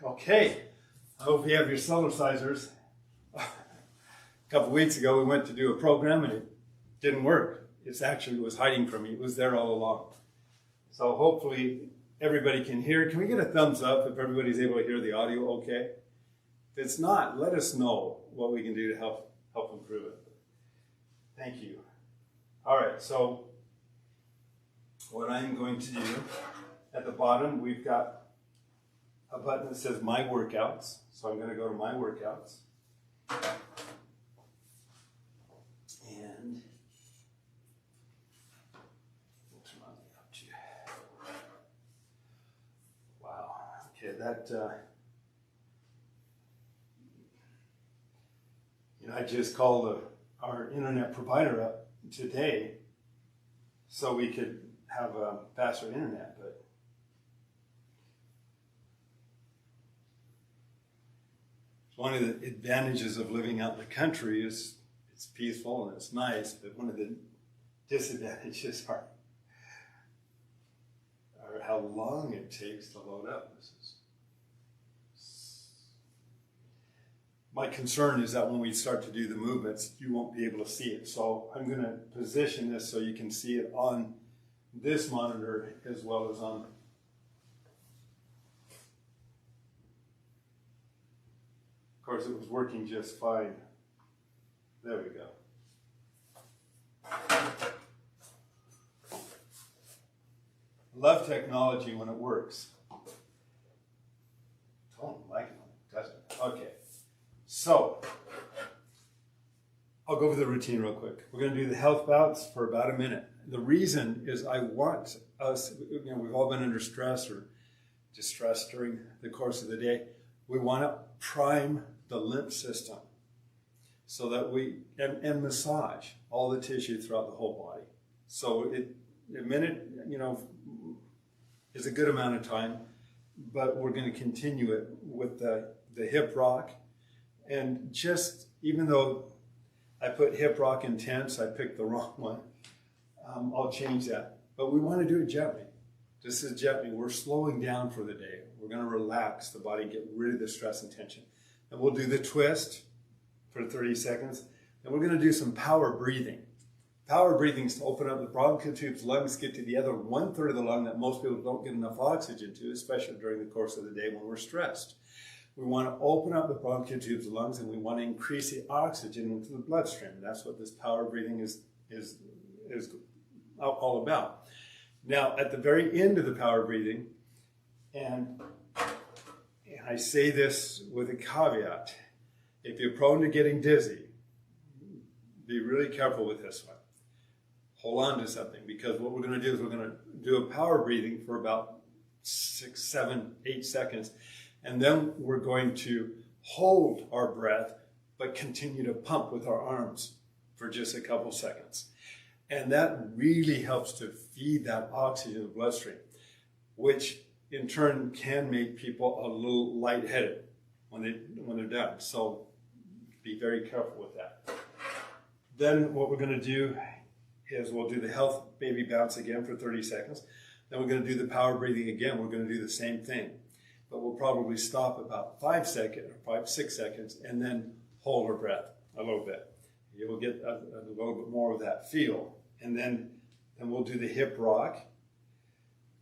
Okay, I hope you have your Cellercisers. A couple weeks ago we went to do a program and it didn't work. It was hiding from me. It was there all along. So hopefully everybody can hear. Can we get a thumbs up if everybody's able to hear the audio okay? If it's not, let us know what we can do to help improve it. Thank you. All right, so what I'm going to do, at the bottom we've got a button that says My Workouts. So I'm going to go to My Workouts. And we'll turn on the up to. Wow. Okay, I just called our internet provider up today so we could have a faster internet, but one of the advantages of living out in the country is it's peaceful and it's nice, but one of the disadvantages are how long it takes to load up. My concern is that when we start to do the movements, you won't be able to see it. So I'm going to position this so you can see it on this monitor as well as on. Of course, it was working just fine. There we go. Love technology when it works. Don't like it when it doesn't. Okay. So, I'll go over the routine real quick. We're going to do the health bouts for about a minute. The reason is I want us, we've all been under stress or distress during the course of the day. We want to prime the lymph system so that and massage all the tissue throughout the whole body. So a minute, is a good amount of time, but we're going to continue it with the hip rock. And just, even though I put hip rock intense, I picked the wrong one, I'll change that. But we want to do it gently. Just as gently. We're slowing down for the day. We're going to relax the body, get rid of the stress and tension. And we'll do the twist for 30 seconds. And we're going to do some power breathing. Power breathing is to open up the bronchial tubes, lungs, get to the other 1/3 of the lung that most people don't get enough oxygen to, especially during the course of the day when we're stressed. We want to open up the bronchial tubes of the lungs and we want to increase the oxygen into the bloodstream. That's what this power breathing is all about. Now, at the very end of the power breathing, and I say this with a caveat, if you're prone to getting dizzy, be really careful with this one. Hold on to something, because what we're going to do is we're going to do a power breathing for about 6, 7, 8 seconds, and then we're going to hold our breath, but continue to pump with our arms for just a couple seconds. And that really helps to feed that oxygen to the bloodstream, which in turn can make people a little lightheaded when they're done. So be very careful with that. Then what we're going to do is we'll do the health baby bounce again for 30 seconds. Then we're going to do the power breathing again. We're going to do the same thing. But we'll probably stop about 5, 6 seconds and then hold our breath a little bit. You'll get a little bit more of that feel. And then we'll do the hip rock.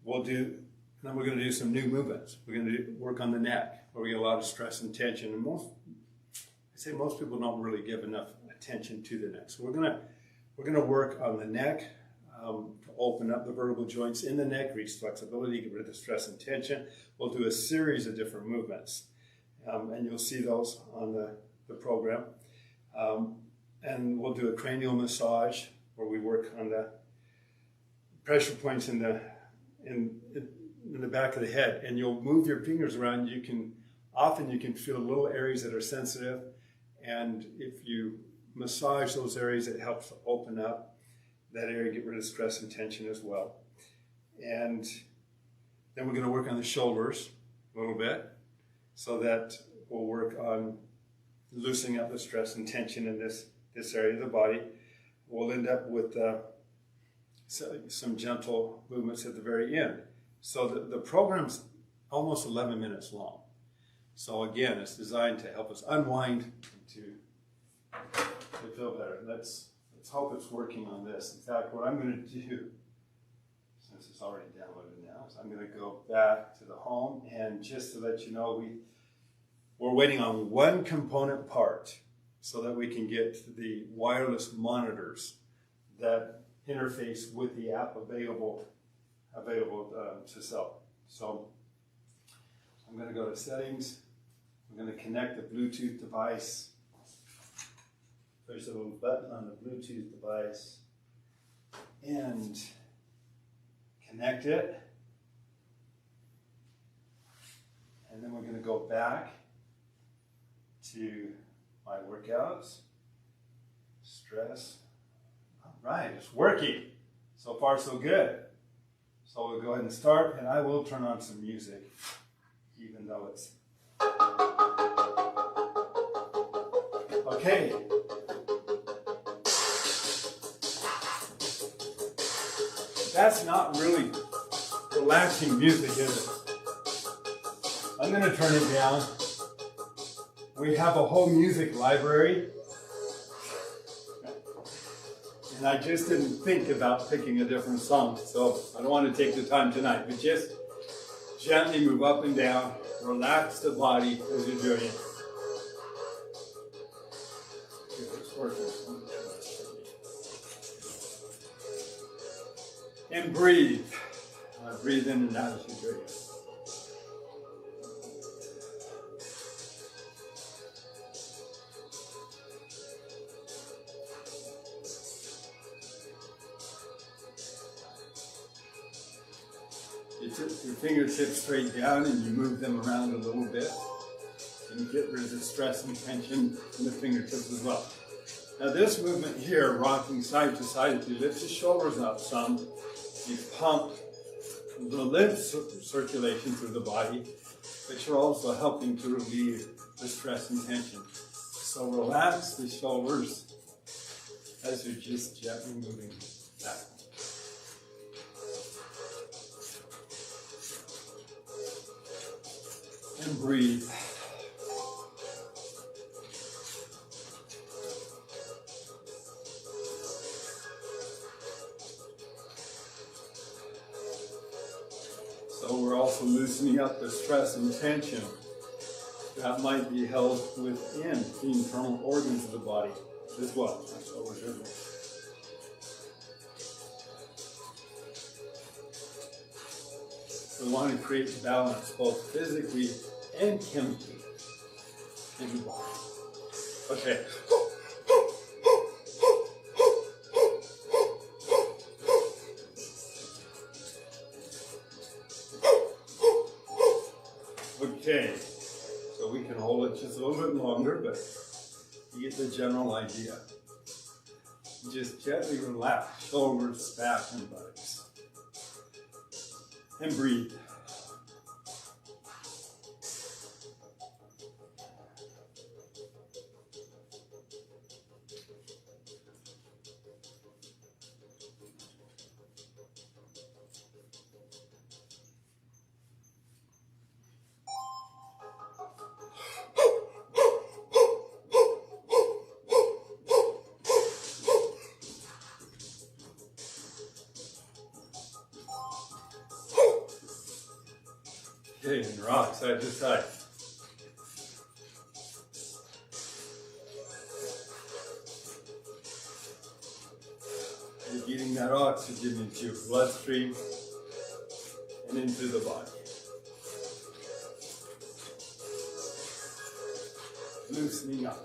Then we're going to do some new movements. We're going to work on the neck, where we get a lot of stress and tension. And most people don't really give enough attention to the neck. So we're going to work on the neck to open up the vertebral joints in the neck, reach flexibility, get rid of the stress and tension. We'll do a series of different movements, and you'll see those on the program. And we'll do a cranial massage, where we work on the pressure points in the back of the head, and you'll move your fingers around. Often you can feel little areas that are sensitive, and if you massage those areas, it helps to open up that area, get rid of stress and tension as well. And then we're going to work on the shoulders a little bit, so that we'll work on loosening up the stress and tension in this area of the body. We'll end up with some gentle movements at the very end. So the program's almost 11 minutes long. So again, it's designed to help us unwind and to feel better. Let's hope it's working on this. In fact, what I'm going to do, since it's already downloaded now, is I'm going to go back to the home, and just to let you know, we're waiting on one component part so that we can get the wireless monitors that interface with the app available to sell. So I'm going to go to settings. I'm going to connect the Bluetooth device. There's a little button on the Bluetooth device and connect it. And then we're going to go back to my workouts, stress. All right, it's working. So far, so good. So we'll go ahead and start, and I will turn on some music, even though it's... Okay. That's not really relaxing music, is it? I'm going to turn it down. We have a whole music library. And I just didn't think about picking a different song, so I don't want to take the time tonight, but just gently move up and down, relax the body as you're doing it. It's working. And breathe. Breathe in and out as you're doing it. You tip your fingertips straight down and you move them around a little bit. And you get rid of the stress and tension in the fingertips as well. Now this movement here, rocking side to side, if you lift the shoulders up some, you pump the lymph circulation through the body, but you're also helping to relieve the stress and tension. So relax the shoulders as you're just gently moving back. And breathe. So we're also loosening up the stress and tension that might be held within the internal organs of the body as well. That's what we're doing. We want to create balance both physically and chemically in the body. Okay. Okay, so we can hold it just a little bit longer, but you get the general idea. Just gently relax, shoulders, back, and buttocks. And breathe. Okay, and rock side to side. You're getting that oxygen into your bloodstream and into the body. Loosening up.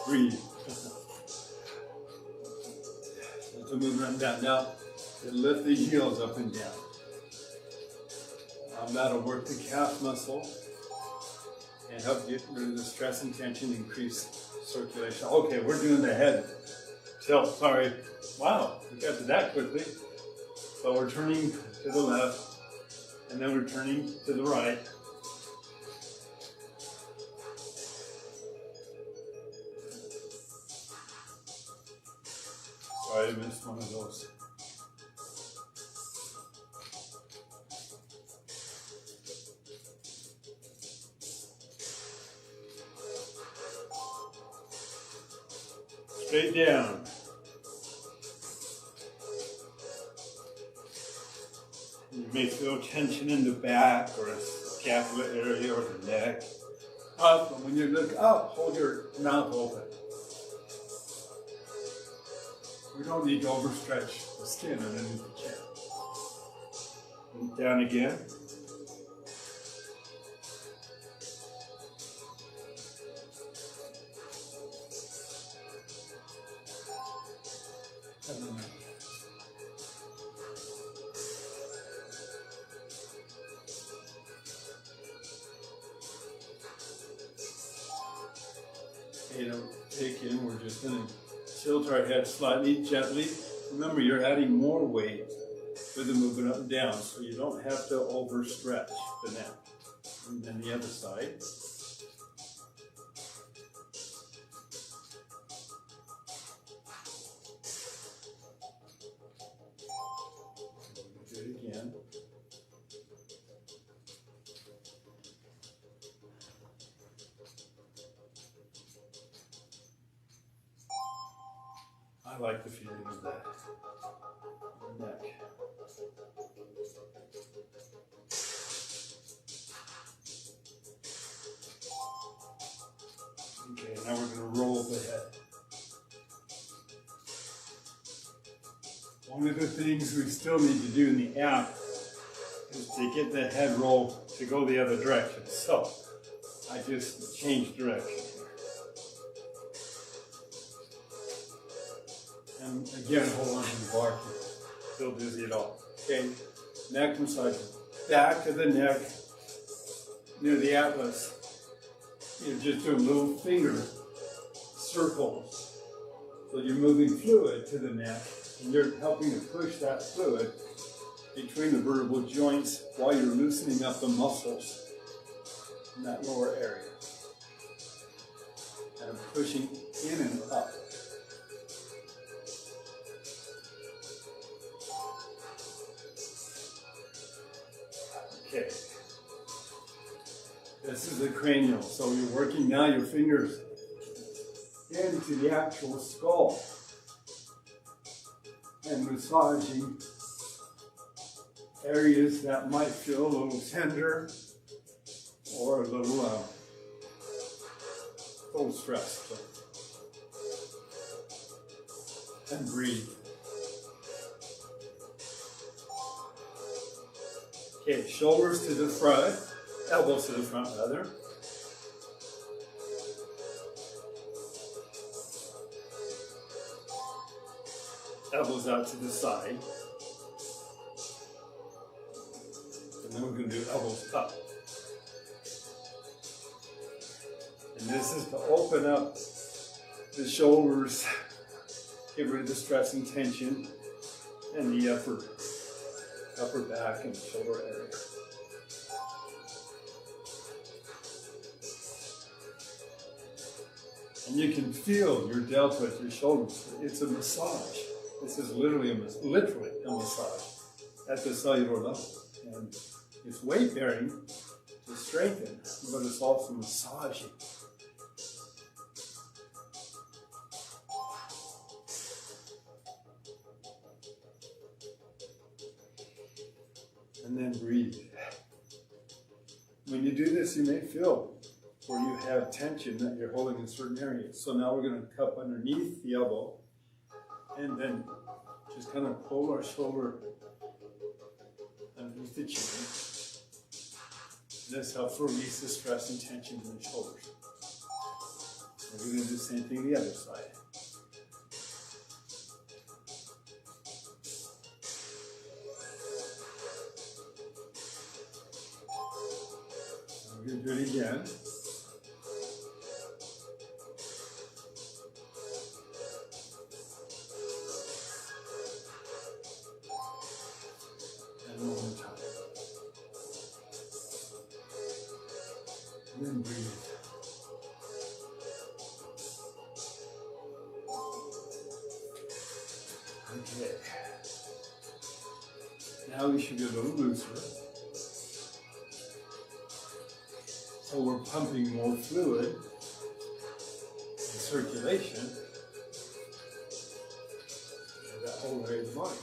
Breathe. So move them down. Now, lift the heels up and down. That'll work the calf muscle and help get rid of the stress and tension, increase circulation. Okay, we're doing the head tilt. Sorry. Wow, we got to that quickly. So we're turning to the left, and then we're turning to the right. Sorry, I missed one of those. Straight down. You may feel tension in the back or the scapular area or the neck. Up, and when you look up, hold your mouth open. We don't need to overstretch the skin underneath the chin. And down again. Take in, we're just going to tilt our head slightly, gently. Remember, you're adding more weight with the movement up and down, so you don't have to overstretch the neck. And then the other side. Do it again. I like the feeling of that neck. Okay, now we're going to roll the head. One of the things we still need to do in the app is to get the head roll to go the other direction. So I just changed direction. And again, hold on to the bar here. Still dizzy at all. Okay, neck massage. Back of the neck, near the atlas. You're just doing little finger circles. So you're moving fluid to the neck, and you're helping to push that fluid between the vertebral joints while you're loosening up the muscles in that lower area. And pushing in and up. Okay, this is the cranial, so you're working now your fingers into the actual skull and massaging areas that might feel a little tender or a little stressed. And breathe. Okay, shoulders to the front, elbows to the front rather. Elbows out to the side. And then we're going to do elbows up. And this is to open up the shoulders, get rid of the stress and tension, and the upper back and shoulder area. And you can feel your delta at your shoulders. It's a massage. This is literally a massage at the cellular level. And it's weight bearing to strengthen, but it's also massaging. And then breathe. When you do this, you may feel where you have tension that you're holding in certain areas. So now we're going to cup underneath the elbow and then just kind of pull our shoulder underneath the chin. This helps release the stress and tension in the shoulders. We're going to do the same thing the other side. We're going to do it again. And one more time. And then breathe. Okay. Now we should be a little looser. So we're pumping more fluid and circulation in that whole area of the body.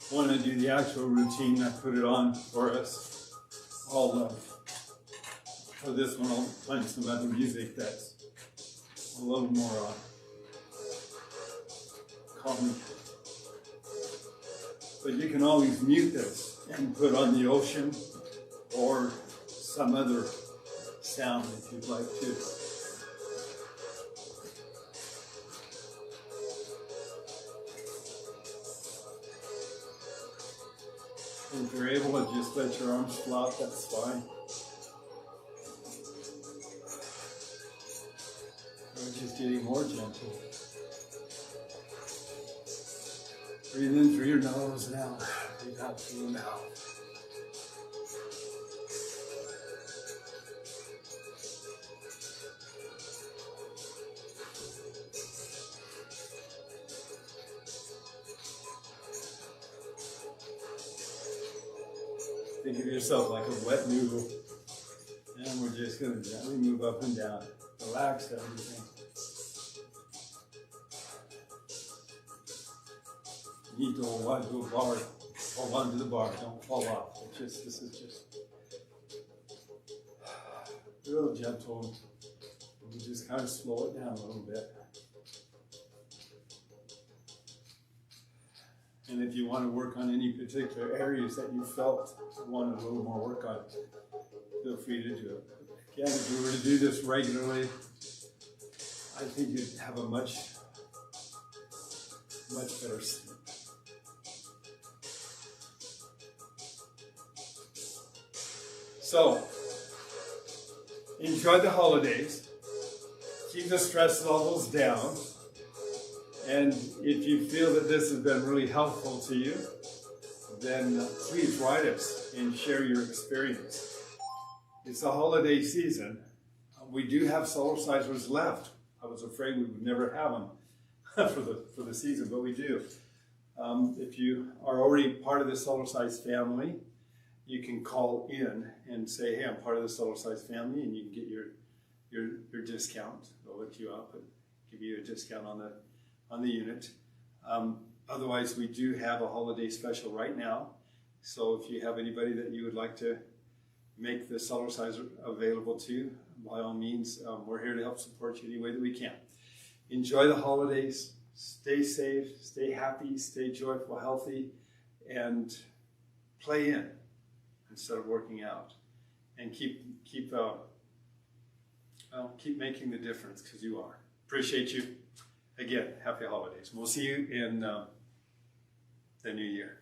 When I do the actual routine, I put it on for us all. For this one, I'll find some other music that's a little more calming. But you can always mute this and put on the ocean or some other sound if you'd like to. If you're able to just let your arms flop, that's fine. We're just getting more gentle. Breathe in through your nose now. Breathe out through your mouth. Think of yourself like a wet noodle. And we're just going to gently move up and down. Relax everything. You need to hold on to a bar. Hold on to the bar. Don't fall off. This is just real gentle. We just kind of slow it down a little bit. And if you want to work on any particular areas that you felt wanted a little more work on, feel free to do it. Again, if you were to do this regularly, I think you'd have a much better sleep. So, enjoy the holidays. Keep the stress levels down. And if you feel that this has been really helpful to you, then please write us and share your experience. It's the holiday season. We do have Cellercisers left. I was afraid we would never have them for the season, but we do. If you are already part of the Cellercise family, you can call in and say, hey, I'm part of the Cellercise family, and you can get your discount. They'll look you up and give you a discount on the unit. Otherwise, we do have a holiday special right now. So if you have anybody that you would like to make the Cellerciser available to, by all means, we're here to help support you any way that we can. Enjoy the holidays. Stay safe, stay happy, stay joyful, healthy, and play in instead of working out. And keep making the difference, because you are. Appreciate you. Again, happy holidays. We'll see you in the new year.